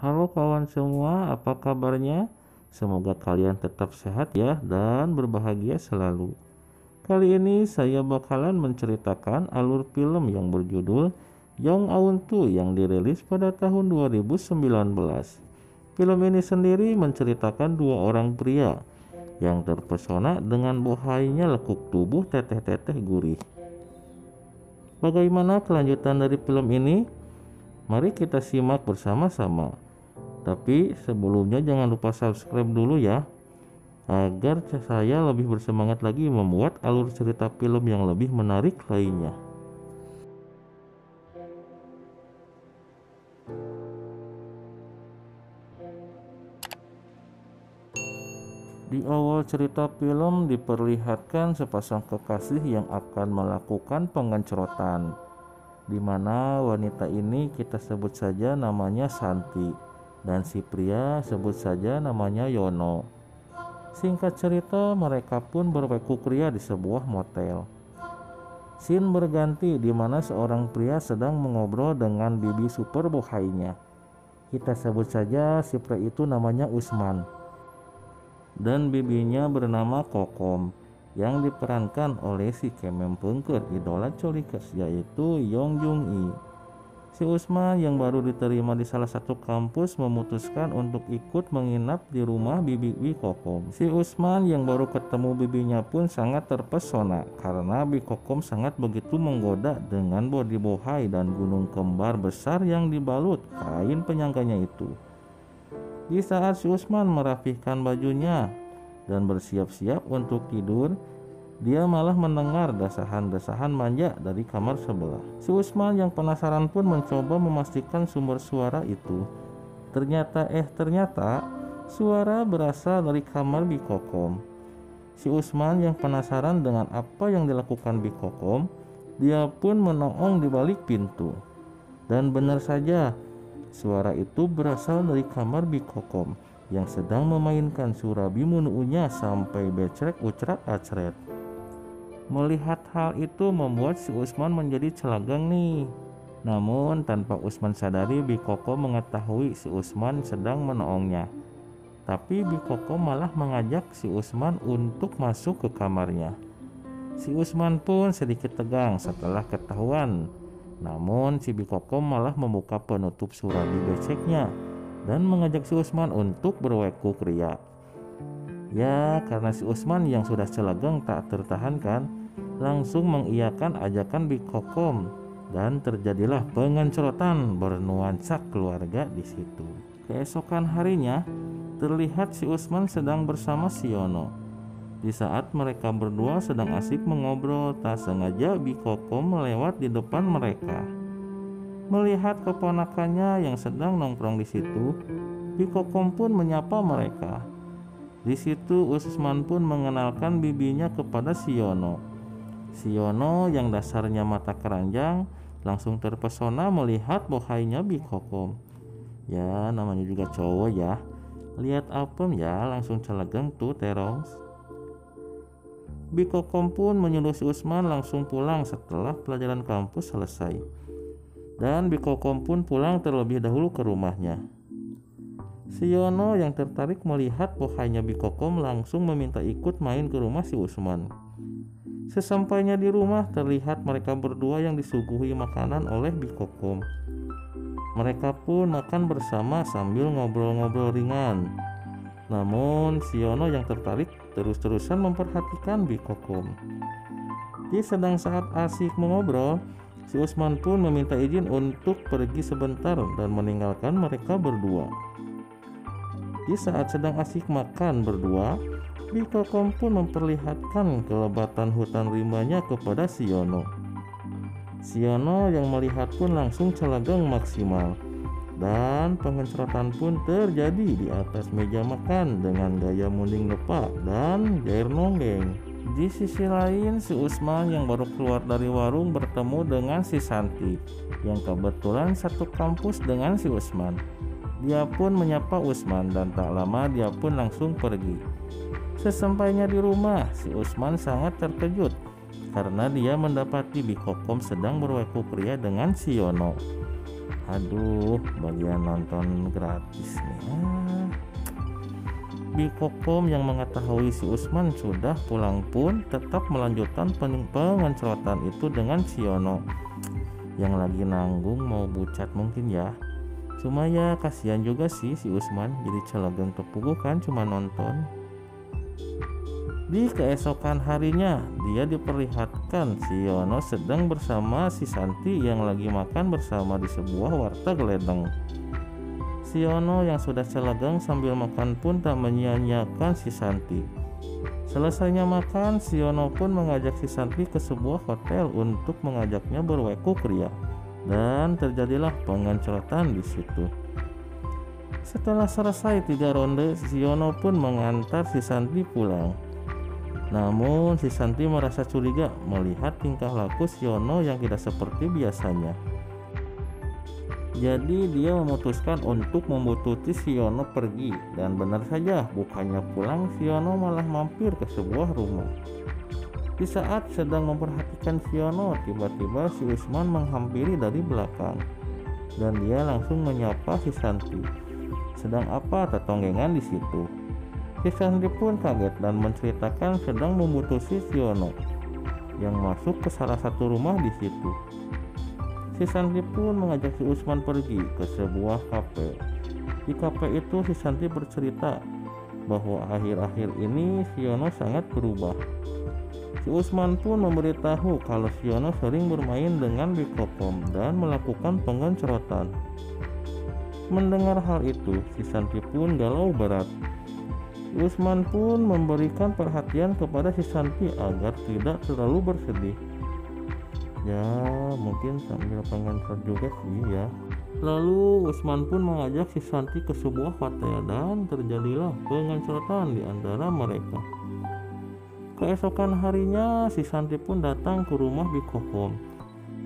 Halo kawan semua, apa kabarnya? Semoga kalian tetap sehat ya dan berbahagia selalu. Kali ini saya bakalan menceritakan alur film yang berjudul Young Auntu yang dirilis pada tahun 2019. Film ini sendiri menceritakan dua orang pria yang terpesona dengan bohainya lekuk tubuh teteh-teteh gurih. Bagaimana kelanjutan dari film ini? Mari kita simak bersama-sama. Tapi sebelumnya jangan lupa subscribe dulu ya, agar saya lebih bersemangat lagi membuat alur cerita film yang lebih menarik lainnya. Di awal cerita film diperlihatkan sepasang kekasih yang akan melakukan pengencrotan, di mana wanita ini kita sebut saja namanya Santi dan si pria sebut saja namanya Yono. Singkat cerita, mereka pun berwekuk ria di sebuah motel. Scene berganti di mana seorang pria sedang mengobrol dengan bibi super bohainya. Kita sebut saja si pria itu namanya Usman dan bibinya bernama Kokom yang diperankan oleh si Kemem Pengker idola colikers yaitu Yong Jung Yi. Si Usman yang baru diterima di salah satu kampus memutuskan untuk ikut menginap di rumah bibi Kokom. Si Usman yang baru ketemu bibinya pun sangat terpesona karena Bi Kokom sangat begitu menggoda dengan bodi bohai dan gunung kembar besar yang dibalut kain penyangganya itu. Di saat si Usman merapihkan bajunya dan bersiap-siap untuk tidur, dia malah mendengar desahan-desahan manja dari kamar sebelah. Si Usman yang penasaran pun mencoba memastikan sumber suara itu. Ternyata suara berasal dari kamar Bi Kokom. Si Usman yang penasaran dengan apa yang dilakukan Bi Kokom, dia pun menongol di balik pintu. Dan benar saja, suara itu berasal dari kamar Bi Kokom yang sedang memainkan surabi munuunya sampai becrek ucrak acret. Melihat hal itu membuat si Usman menjadi celagang nih. Namun tanpa Usman sadari, Bi Kokom mengetahui si Usman sedang menolongnya. Tapi Bi Kokom malah mengajak si Usman untuk masuk ke kamarnya. Si Usman pun sedikit tegang setelah ketahuan. Namun si Bi Kokom malah membuka penutup surabi beceknya dan mengajak si Usman untuk berwekuk ria. Ya, karena si Usman yang sudah celagang tak tertahankan, langsung mengiyakan ajakan Bi Kokom dan terjadilah pengencrotan bernuansa keluarga di situ. Keesokan harinya, terlihat si Usman sedang bersama si Yono. Di saat mereka berdua sedang asik mengobrol, tak sengaja Bi Kokom melewat di depan mereka. Melihat keponakannya yang sedang nongkrong di situ, Bi Kokom pun menyapa mereka. Di situ Usman pun mengenalkan bibinya kepada si Yono. Si Yono yang dasarnya mata keranjang langsung terpesona melihat bohainya Bi Kokom. Ya, namanya juga cowok ya. Lihat apem ya, langsung celegang tuh terong. Bi Kokom pun menyuruh si Usman langsung pulang setelah pelajaran kampus selesai. Dan Bi Kokom pun pulang terlebih dahulu ke rumahnya. Si Yono yang tertarik melihat bohainya Bi Kokom langsung meminta ikut main ke rumah si Usman. Sesampainya di rumah, terlihat mereka berdua yang disuguhi makanan oleh Bi Kokom. Mereka pun makan bersama sambil ngobrol-ngobrol ringan. Namun si Yono yang tertarik terus-terusan memperhatikan Bi Kokom. Di sedang saat asik mengobrol, si Usman pun meminta izin untuk pergi sebentar dan meninggalkan mereka berdua. Di saat sedang asik makan berdua, Bi Kokom pun memperlihatkan kelebatan hutan rimbanya kepada si Yono. Si Yono yang melihat pun langsung celagang maksimal. Dan pengencrotan pun terjadi di atas meja makan dengan gaya munding depak dan gair nonggeng. Di sisi lain, si Usman yang baru keluar dari warung bertemu dengan si Santi yang kebetulan satu kampus dengan si Usman. Dia pun menyapa Usman dan tak lama dia pun langsung pergi. Sesampainya di rumah, si Usman sangat terkejut karena dia mendapati Bi Kokom sedang berwekuk ria dengan si Yono. Aduh, bagian nonton gratis nih. Bikokom yang mengetahui si Usman sudah pulang pun tetap melanjutkan pengencrotan itu dengan si Yono yang lagi nanggung mau bucat mungkin ya. Cuma ya kasihan juga sih si Usman, jadi celageng tepugu kan cuma nonton. Di keesokan harinya, dia diperlihatkan si Yono sedang bersama si Santi yang lagi makan bersama di sebuah warteg ledeng. Si Yono yang sudah celageng sambil makan pun tak menyia-nyiakan si Santi. Selesainya makan, si Yono pun mengajak si Santi ke sebuah hotel untuk mengajaknya berwekuk ria. Dan terjadilah pengencrotan di situ. Setelah selesai 3 ronde, si Yono pun mengantar si Santi pulang. Namun si Santi merasa curiga melihat tingkah laku si Yono yang tidak seperti biasanya. Jadi dia memutuskan untuk membuntuti si Yono pergi. Dan benar saja, bukannya pulang, si Yono malah mampir ke sebuah rumah. Di saat sedang memperhatikan si Yono, tiba-tiba si Usman menghampiri dari belakang. Dan dia langsung menyapa si Santi. Sedang apa tetonggengan di situ? Si Santi pun kaget dan menceritakan sedang membututi si Yono yang masuk ke salah satu rumah di situ. Si Santi pun mengajak si Usman pergi ke sebuah kafe. Di kafe itu si Santi bercerita bahwa akhir-akhir ini si Yono sangat berubah. Si Usman pun memberitahu kalau si Yono sering bermain dengan Bikokom dan melakukan pengencrotan. Mendengar hal itu, si Santi pun galau berat. Usman pun memberikan perhatian kepada si Santi agar tidak terlalu bersedih. Ya mungkin sambil pengencrot juga sih ya. Lalu Usman pun mengajak si Santi ke sebuah hotel dan terjadilah pengencrotan di antara mereka. Keesokan harinya si Santi pun datang ke rumah Bikokom.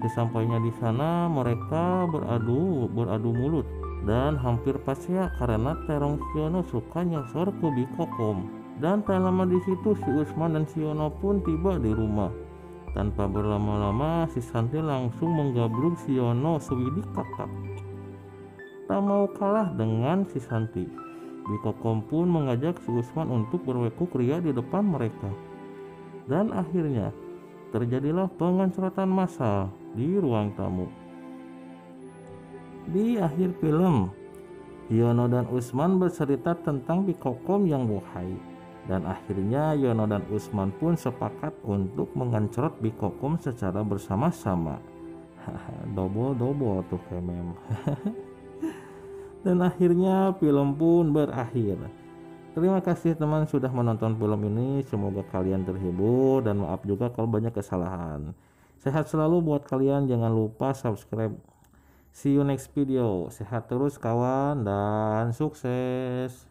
Sesampainya di sana mereka beradu mulut dan hampir pasya karena terong si Yono suka nyosor ke Bikokom. Dan tak lama di situ si Usman dan si Yono pun tiba di rumah. Tanpa berlama-lama si Santi langsung menggabruk si Yono sewidik kakak. Tak mau kalah dengan si Santi, Bikokom pun mengajak si Usman untuk berwekuk ria di depan mereka. Dan akhirnya terjadilah pengencrotan massal di ruang tamu. Di akhir film, Yono dan Usman bercerita tentang Bikokom yang buhay. Dan akhirnya Yono dan Usman pun sepakat untuk mengencrot Bikokom secara bersama-sama. Double tuh kemem. Dan akhirnya film pun berakhir. Terima kasih teman sudah menonton film ini. Semoga kalian terhibur dan maaf juga kalau banyak kesalahan. Sehat selalu buat kalian, jangan lupa subscribe. See you next video. Sehat terus kawan dan sukses.